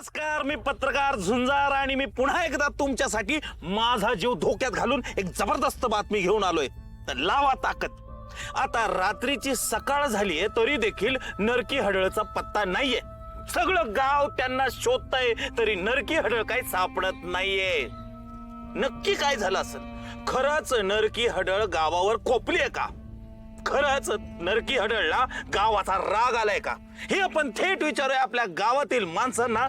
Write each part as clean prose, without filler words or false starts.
नमस्कार, मी पत्रकार झुंजार आणि मी पुन्हा एकदा तुमच्यासाठी माझा जीव धोक्यात घालून एक जबरदस्त बातमी घेऊन आलोय. तर लावा ताकद. आता रात्रीची सकाळ झालीये तरी देखील नरकी हडळचा पत्ता नाहीये. सगळं गाव त्यांना शोधतंय तरी नरकी हडळ काही सापडत नाहीये. नक्की काय झालं असेल? खरंच नरकी हडळ गावावर कोपलीये का? खरंच नरकी हडळला गावाचा राग आलाय का? हे आपण थेट विचारूया आपल्या गावातील माणसांना.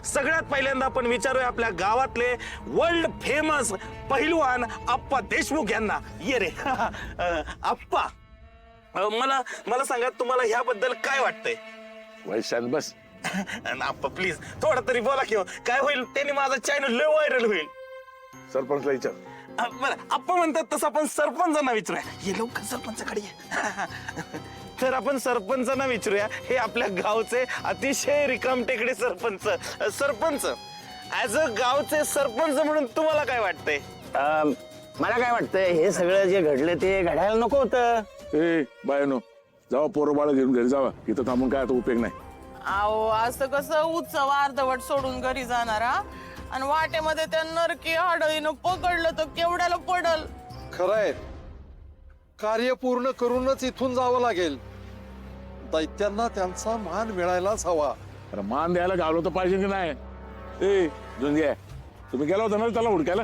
सगळ्यात पहिल्यांदा आपण विचारूया आपल्या गावातले वर्ल्ड फेमस पहिलवान आप्पा देशमुख यांना. ये रे आप्पा, मला मला सांगा, तुम्हाला ह्याबद्दल काय वाटतंय? वैशाल बस. आप्पा प्लीज थोडं तरी बोला किंवा काय होईल, त्याने माझा चॅनल लय व्हायरल होईल. सरपंचला विचार. बरं, आप्पा म्हणतात तसं आपण सरपंचांना विचारूया. ये लवकर सरपंचाकडे ये. तर आपण सरपंचांना विचारूया. हे आपल्या गावचे अतिशय रिकामटेकडे सरपंच. सरपंच, ऍज अ गावचे सरपंच म्हणून तुम्हाला काय वाटतंय? मला काय वाटतंय, हे सगळं जे घडलं ते घडायला नको होतं. ए बायनो, जावा पोरं बाळ घेऊन घरी जावा. इथं थांबून काय आता उपयोग नाही. अहो, असं कसं उत्सव अर्धवट सोडून घरी जाणार हा? आणि वाटेमध्ये त्या नरकी हडळीनं पकडलं तर केवढ्याला पडल? खरंय, कार्य पूर्ण करूनच इथून जावं लागेल. दैत्यांना त्यांचा मान मिळायलाच हवा. अरे मान द्यायला गावलो तर पाहिजे की नाही? ए जुंगे, तुम्ही गेला होता ना त्याला हुडकायला?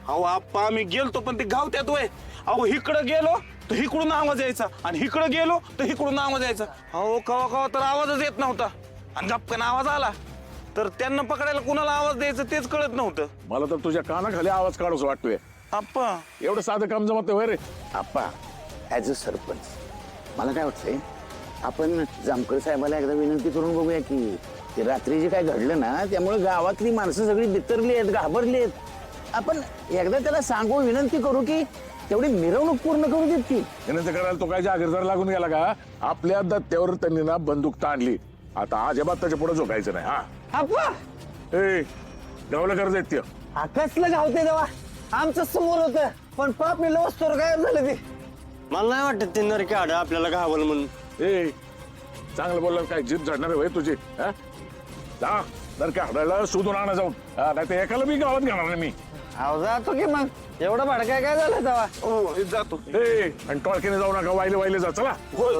अहो आप्पा, मी गेलतो पण ते गाव त्यात वय. अहो इकडं गेलो तर इकडून आवाज यायचा आणि इकडं गेलो तर इकडून आवाज यायचा. अहो कवा कवा तर आवाजच येत नव्हता आणि गपकन आवाज आला तर त्यांना पकडायला कुणाला आवाज द्यायचं तेच कळत नव्हतं. मला तर तुझ्या कानाखाली आवाज काढूच वाटतोय. आप्पा, एवढं साधं काम जमत नाही रे. आप्पा, ऍज अ सरपंच मला काय वाटतंय, आपण जामकर साहेबाला एकदा विनंती करून बघूया की ते रात्री जे काय घडलं ना त्यामुळे गावातली माणसं सगळी बितरली आहेत, घाबरली आहेत. आपण एकदा त्याला सांगू, विनंती करू की तेवढी मिरवणूक पूर्ण करू देत की. विनंती करायला तो काय जागीरदार लागून गेला का? आपल्या दत्त्यावर त्यांनी ना बंदूक ताणली. आता अजिबात त्याच्या पुढे झोकायचं नाही. हा आप्पा, ए गावला कर्ज येत ते. कसलं गावते तेव्हा आमचं समोर होतं, पण पाप मी वस्तूवर गायब झालं ते. मला नाही वाटत ते नरकी हाड आपल्याला घावल म्हणून. ए चांगलं बोललं काय जीप झडणार आहे तुझी? हा जा तर काय हडायला शोधून आणा जाऊन. नाही तर एकाला मी गावात घेणार नाही मी. अहो जातो की मग, एवढं भाडं काय झालं तेव्हा? हो जातो. ए आणि टॉळकीने जाऊ नका, वाहिले वाहिले जा. चला. हो